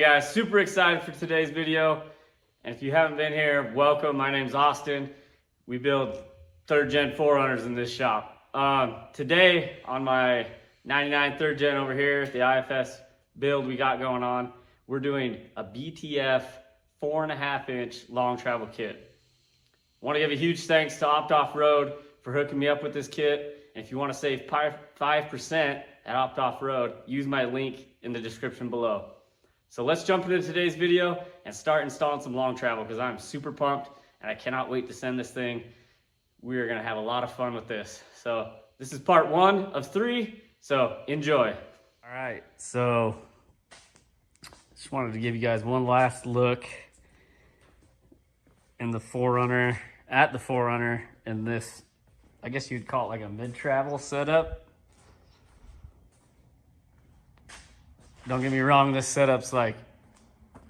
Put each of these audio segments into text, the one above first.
Guys, super excited for today's video. And if you haven't been here, welcome. My name's Austin. We build 3rd gen 4Runners in this shop. Today on my 99 3rd gen over here, the IFS build we got going on, we're doing a BTF 4.5 inch long travel kit. I want to give a huge thanks to Opt Off Road for hooking me up with this kit. And if you want to save 5% at Opt Off Road, use my link in the description below. So let's jump into today's video and start installing some long travel because I'm super pumped and I cannot wait to send this thing. We are gonna have a lot of fun with this. So this is part 1 of 3, so enjoy. All right, so just wanted to give you guys one last look in the 4Runner, at the 4Runner in this, I guess you'd call it like a mid-travel setup. Don't get me wrong, this setup's like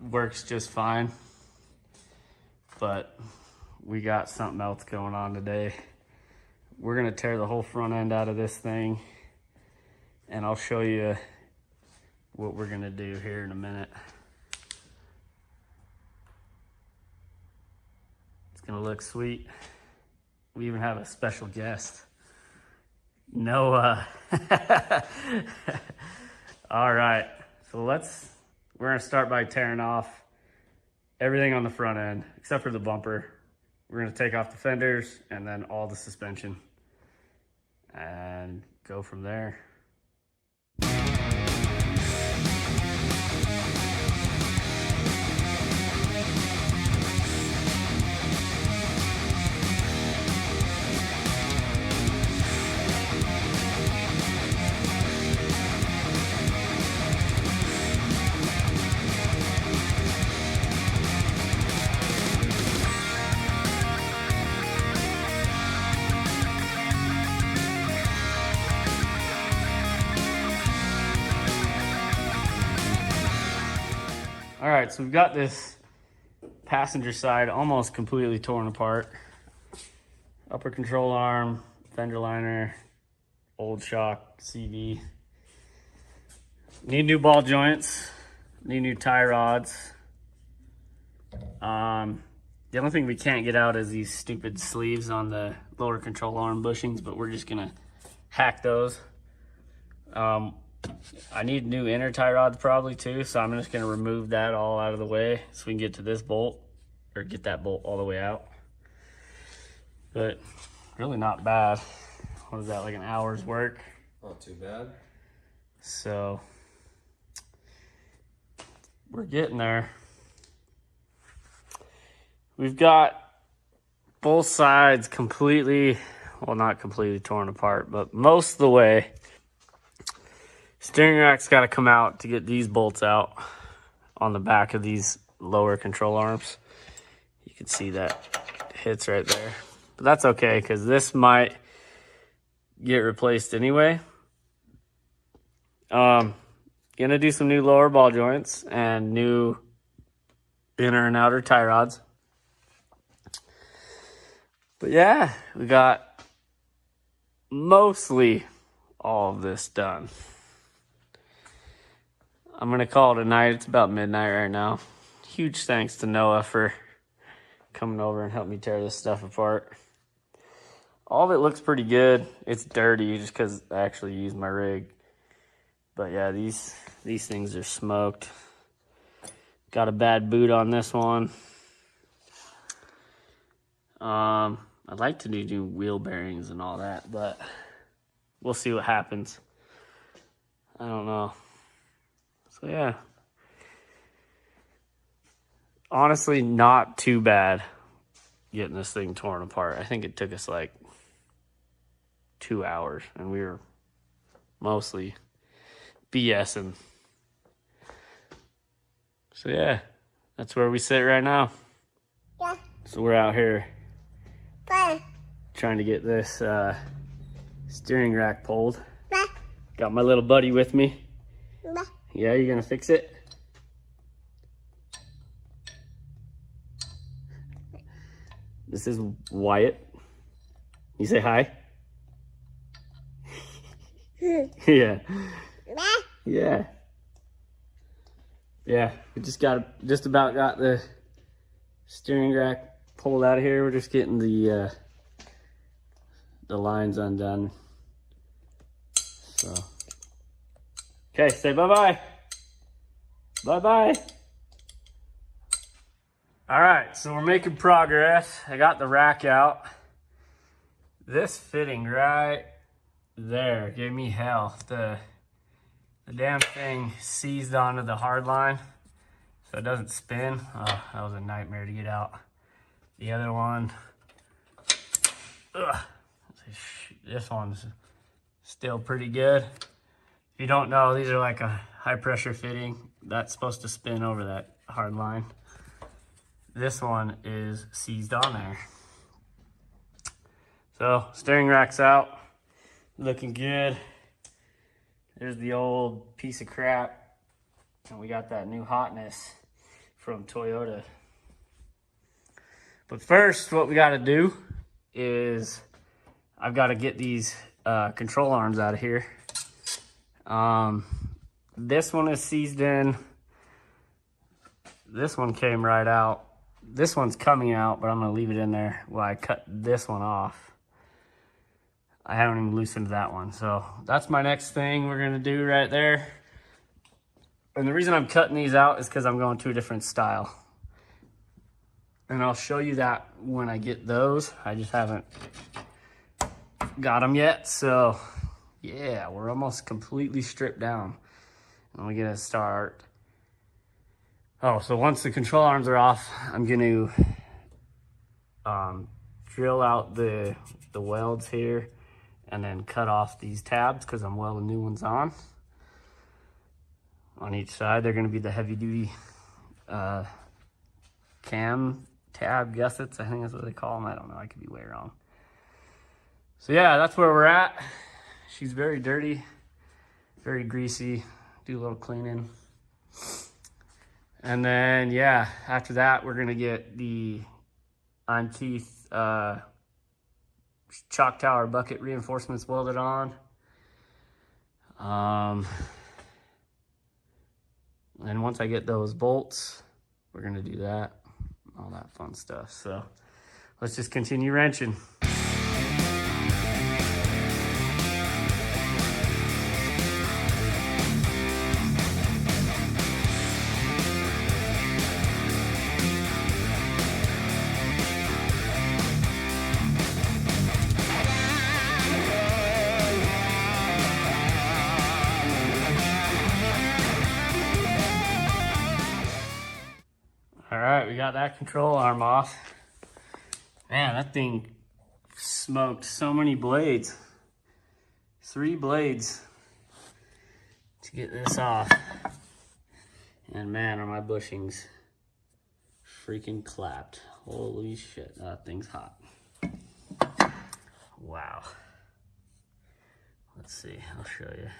works just fine, but we got something else going on today. We're gonna tear the whole front end out of this thing and I'll show you what we're gonna do here in a minute. It's gonna look sweet. We even have a special guest, Noah. All right, so we're gonna start by tearing off everything on the front end, except for the bumper. We're gonna take off the fenders and then all the suspension and go from there. All right, so we've got this passenger side almost completely torn apart. Upper control arm, fender liner, old shock, CV. Need new ball joints, need new tie rods. The only thing we can't get out is these stupid sleeves on the lower control arm bushings, but we're just gonna hack those. I need new inner tie rods probably too, so I'm just gonna remove that all out of the way so we can get to this bolt, or get that bolt all the way out. But really not bad. What is that, like an hour's work? Not too bad. So we're getting there. We've got both sides completely, well, not completely torn apart, but most of the way. Steering rack's got to come out to get these bolts out on the back of these lower control arms. You can see that hits right there. But that's okay because this might get replaced anyway. Gonna do some new lower ball joints and new inner and outer tie rods. But yeah, we got mostly all of this done. I'm gonna call it a night. It's about midnight right now. Huge thanks to Noah for coming over and helping me tear this stuff apart. All of it looks pretty good. It's dirty just because I actually used my rig. But yeah, these things are smoked. Got a bad boot on this one. I'd like to do new wheel bearings and all that, but we'll see what happens. I don't know. So yeah, honestly, not too bad getting this thing torn apart. I think it took us like 2 hours and we were mostly BSing. So yeah, that's where we sit right now. Yeah. So we're out here trying to get this steering rack pulled. Got my little buddy with me. Yeah, you gonna fix it? This is Wyatt. You say hi? Yeah. Yeah. Yeah, we just about got the steering rack pulled out of here. We're just getting the lines undone. So, okay, say bye-bye. Bye-bye. All right, so we're making progress. I got the rack out. This fitting right there gave me hell. The damn thing seized onto the hard line, so it doesn't spin. Oh, that was a nightmare to get out. The other one, this one's still pretty good. If you don't know, these are like a high pressure fitting. That's supposed to spin over that hard line. This one is seized on there. So steering rack's out, looking good. There's the old piece of crap, and we got that new hotness from Toyota. But first, what we got to do is I've got to get these control arms out of here. This one is seized in. This one came right out. This one's coming out, but I'm gonna leave it in there while I cut this one off. I haven't even loosened that one. So that's my next thing we're gonna do right there. And the reason I'm cutting these out is because I'm going to a different style. And I'll show you that when I get those. I just haven't got them yet. So yeah, we're almost completely stripped down. And we get to start. Oh, so once the control arms are off, I'm going to drill out the welds here and then cut off these tabs because I'm welding new ones on each side. They're going to be the heavy duty cam tab gussets. I think that's what they call them. I don't know. I could be way wrong. So yeah, that's where we're at. She's very dirty, very greasy. Do a little cleaning. And then, yeah, after that, we're going to get the on-teeth chalk tower bucket reinforcements welded on. And once I get those bolts, we're going to do that, all that fun stuff. So let's just continue wrenching. All right, we got that control arm off. Man, that thing smoked so many blades. 3 blades to get this off. And man, are my bushings freaking clapped. Holy shit, that thing's hot. Wow. Let's see, I'll show you.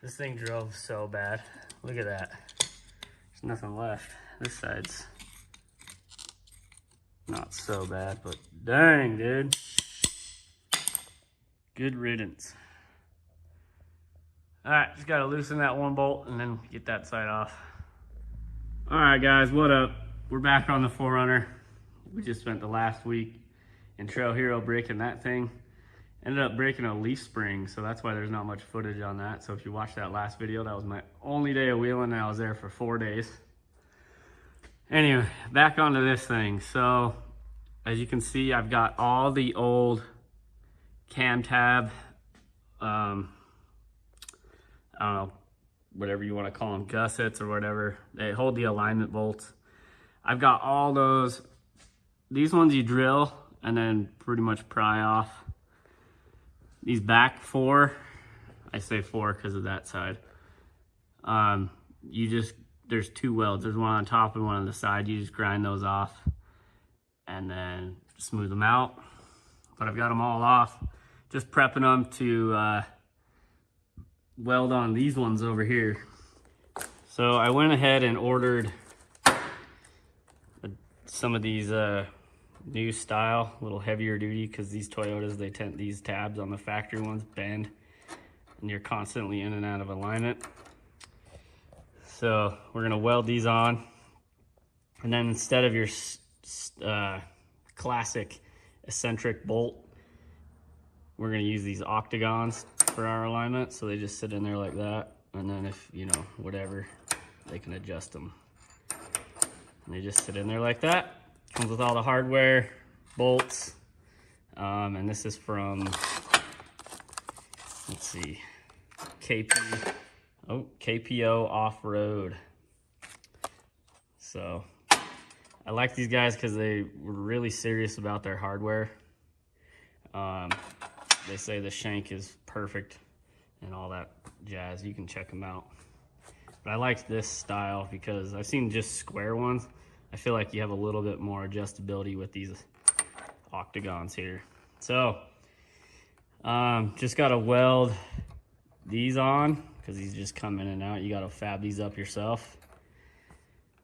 This thing drove so bad. Look at that. There's nothing left. This side's not so bad, but dang, dude. Good riddance. All right, just gotta loosen that one bolt and then get that side off. All right, guys, what up? We're back on the 4Runner. We just spent the last week in Trail Hero breaking that thing. Ended up breaking a leaf spring, so that's why there's not much footage on that. So if you watched that last video, that was my only day of wheeling, and I was there for 4 days. Anyway, back onto this thing. So as you can see, I've got all the old cam tab, I don't know, whatever you want to call them, gussets or whatever. They hold the alignment bolts. I've got all those. These ones you drill and then pretty much pry off. These back 4, I say 4 because of that side. There's 2 welds. There's one on top and one on the side. You just grind those off and then smooth them out. But I've got them all off. Just prepping them to weld on these ones over here. So I went ahead and ordered some of these new style, a little heavier duty, because these Toyotas, these tabs on the factory ones bend, and you're constantly in and out of alignment. So we're gonna weld these on, and then instead of your classic eccentric bolt, we're gonna use these octagons for our alignment. So they just sit in there like that, and then if, you know, whatever, they can adjust them. And they just sit in there like that. Comes with all the hardware, bolts, and this is from, let's see, KPO Off-Road. So I like these guys because they were really serious about their hardware. They say the shank is perfect and all that jazz. You can check them out. But I like this style because I've seen just square ones. I feel like you have a little bit more adjustability with these octagons here. So just got to weld these on because these just come in and out. You got to fab these up yourself.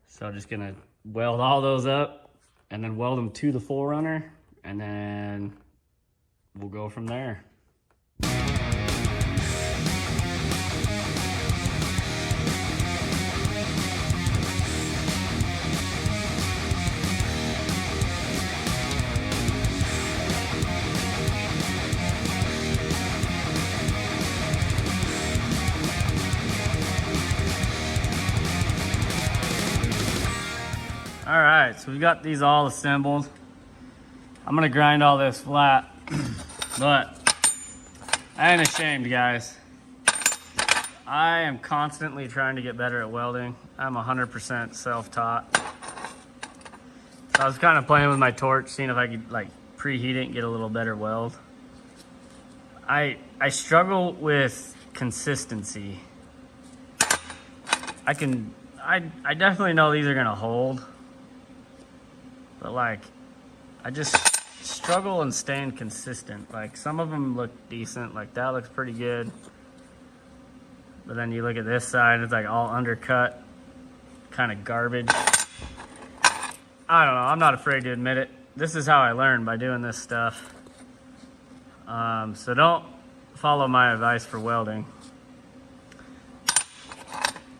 So I'm just gonna weld all those up and then weld them to the 4Runner, and then we'll go from there. All right, so we got these all assembled. I'm gonna grind all this flat, but I ain't ashamed, guys. I am constantly trying to get better at welding. I'm 100% self-taught. So I was kind of playing with my torch, seeing if I could like preheat it and get a little better weld. I struggle with consistency. I definitely know these are gonna hold. But like, I just struggle in staying consistent. Like some of them look decent, like that looks pretty good. But then you look at this side, it's like all undercut, kind of garbage. I don't know, I'm not afraid to admit it. This is how I learn, by doing this stuff. So don't follow my advice for welding.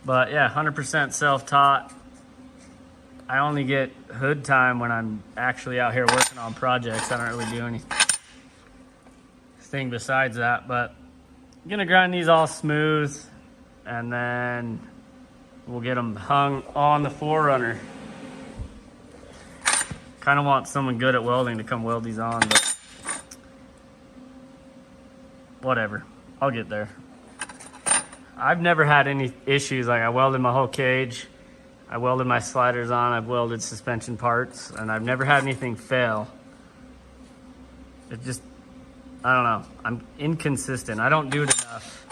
But yeah, 100% self-taught. I only get hood time when I'm actually out here working on projects. I don't really do anything besides that, but I'm gonna grind these all smooth and then we'll get them hung on the 4Runner. Kind of want someone good at welding to come weld these on, but whatever, I'll get there. I've never had any issues. Like I welded my whole cage. I welded my sliders on, I've welded suspension parts, and I've never had anything fail. It just, I don't know, I'm inconsistent. I don't do it enough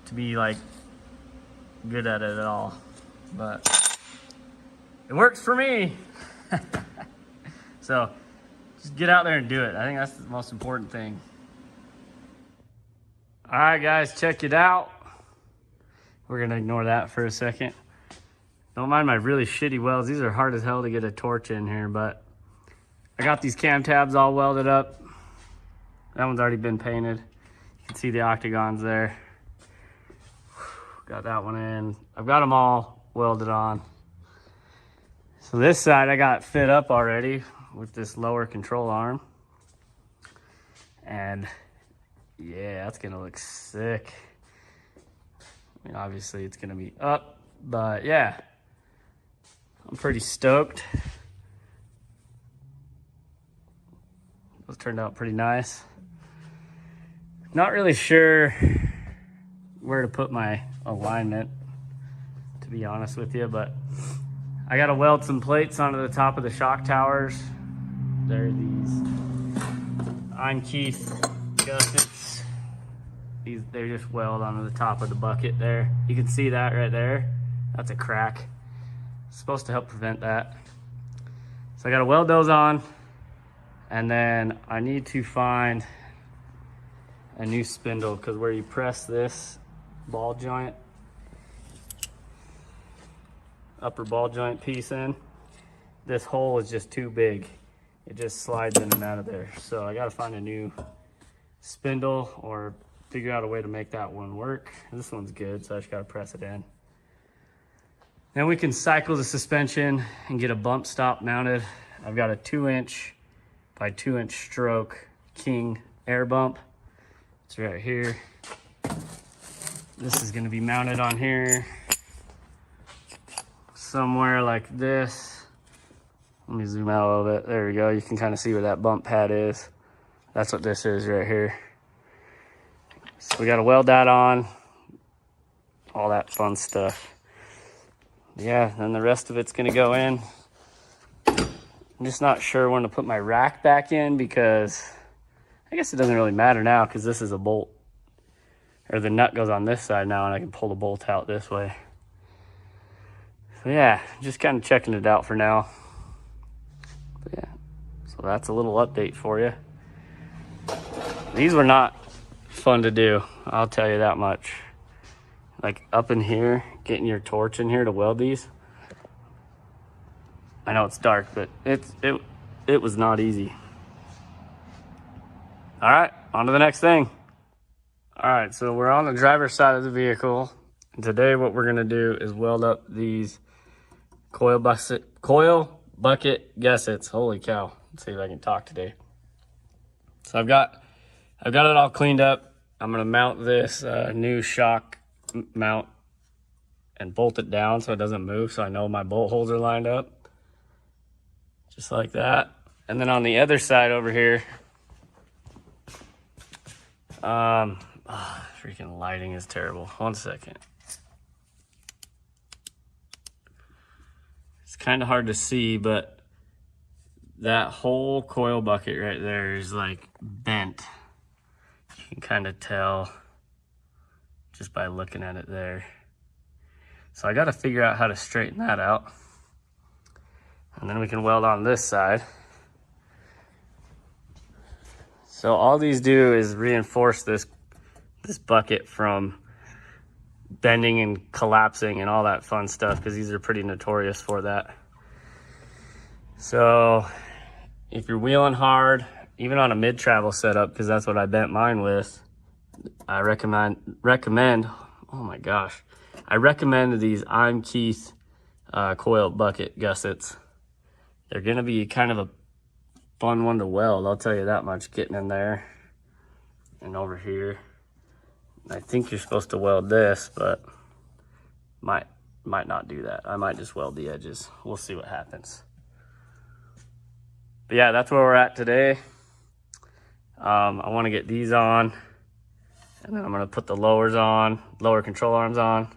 to be like good at it at all, but it works for me. So just get out there and do it. I think that's the most important thing. All right, guys, check it out. We're gonna ignore that for a second. Don't mind my really shitty welds. These are hard as hell to get a torch in here, but I got these cam tabs all welded up. That one's already been painted. You can see the octagons there. Got that one in. I've got them all welded on. So this side I got fit up already with this lower control arm. And yeah, that's gonna look sick. I mean, obviously it's gonna be up, but yeah, I'm pretty stoked. Those turned out pretty nice. Not really sure where to put my alignment, to be honest with you, but I gotta weld some plates onto the top of the shock towers. They're these Keith gussets. They just weld onto the top of the bucket there. You can see that right there. That's a crack. It's supposed to help prevent that. So I gotta weld those on, and then I need to find a new spindle, because where you press this ball joint, upper ball joint piece in, this hole is just too big. It just slides in and out of there. So I gotta find a new spindle or figure out a way to make that one work. This one's good, so I just gotta press it in. Then we can cycle the suspension and get a bump stop mounted. I've got a 2" by 2" stroke King air bump. It's right here. This is gonna be mounted on here somewhere like this. Let me zoom out a little bit. There we go. You can kind of see where that bump pad is. That's what this is right here. So we got to weld that on, all that fun stuff. Yeah, then the rest of it's going to go in. I'm just not sure when to put my rack back in, because I guess it doesn't really matter now because this is a bolt, or the nut goes on this side now and I can pull the bolt out this way. So yeah, just kind of checking it out for now. But yeah, so that's a little update for you. These were not fun to do, I'll tell you that much. Like up in here, getting your torch in here to weld these. I know it's dark, but it was not easy. All right, on to the next thing. All right, so we're on the driver's side of the vehicle. And today what we're gonna do is weld up these coil bucket gussets. Holy cow, let's see if I can talk today. So I've got it all cleaned up. I'm gonna mount this new shock mount and bolt it down so it doesn't move, so I know my bolt holes are lined up. Just like that. And then on the other side over here, freaking lighting is terrible. 1 second. It's kind of hard to see, but that whole coil bucket right there is like bent. You can kind of tell just by looking at it there. So I got to figure out how to straighten that out. And then we can weld on this side. So all these do is reinforce this bucket from bending and collapsing and all that fun stuff, because these are pretty notorious for that. So if you're wheeling hard, even on a mid-travel setup, because that's what I bent mine with, I recommend, oh my gosh, I recommend these I'm Keith coil bucket gussets. They're gonna be kind of a fun one to weld, I'll tell you that much, getting in there and over here. I think you're supposed to weld this, but might not do that. I might just weld the edges. We'll see what happens. But yeah, that's where we're at today. I want to get these on, and then I'm going to put the lowers on, lower control arms on.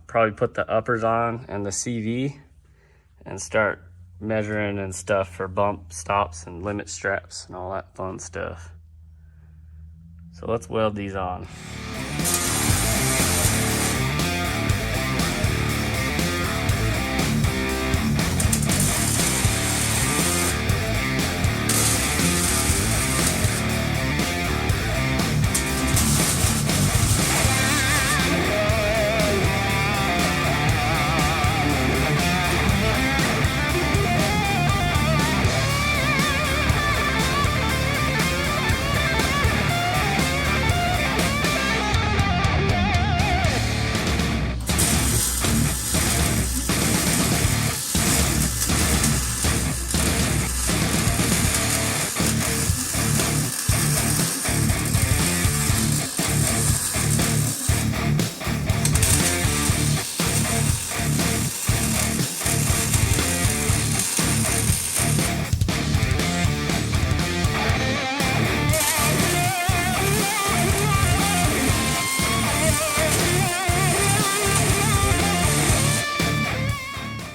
Probably put the uppers on and the CV, and start measuring and stuff for bump stops and limit straps and all that fun stuff. So let's weld these on.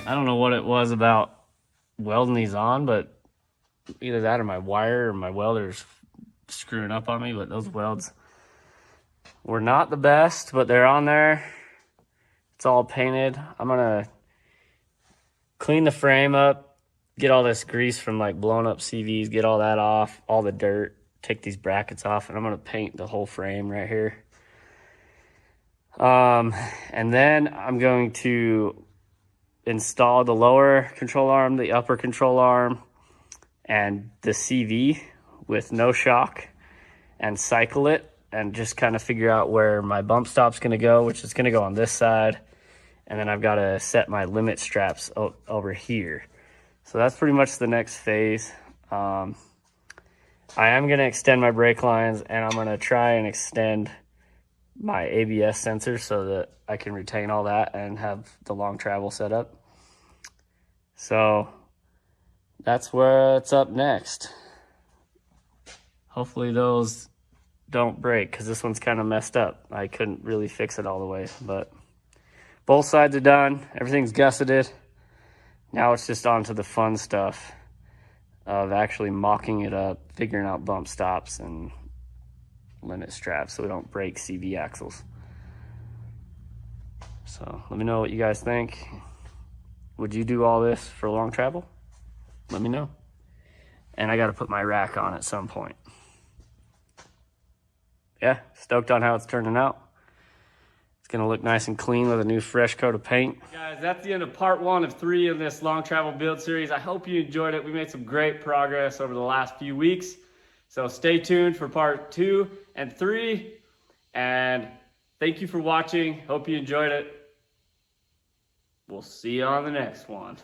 I don't know what it was about welding these on, but either that or my wire or my welder's screwing up on me, but those welds were not the best, but they're on there. It's all painted. I'm gonna clean the frame up, get all this grease from like blown up CVs, get all that off, all the dirt, take these brackets off, and I'm gonna paint the whole frame right here. And then I'm going to install the lower control arm, the upper control arm, and the CV with no shock and cycle it and just kind of figure out where my bump stop's going to go, which is going to go on this side. And then I've got to set my limit straps over here. So that's pretty much the next phase. I am going to extend my brake lines, and I'm going to try and extend my ABS sensor so that I can retain all that and have the long travel set up. So that's what's up next. Hopefully those don't break, because this one's kind of messed up. I couldn't really fix it all the way, but both sides are done. Everything's gusseted. Now it's just on to the fun stuff of actually mocking it up, figuring out bump stops and limit straps so we don't break CV axles. So let me know what you guys think. Would you do all this for long travel? Let me know. And I got to put my rack on at some point. Yeah, stoked on how it's turning out. It's going to look nice and clean with a new fresh coat of paint. Guys, that's the end of part 1 of 3 of this long travel build series. I hope you enjoyed it. We made some great progress over the last few weeks. So stay tuned for part 2 and 3. And thank you for watching. Hope you enjoyed it. We'll see you on the next one.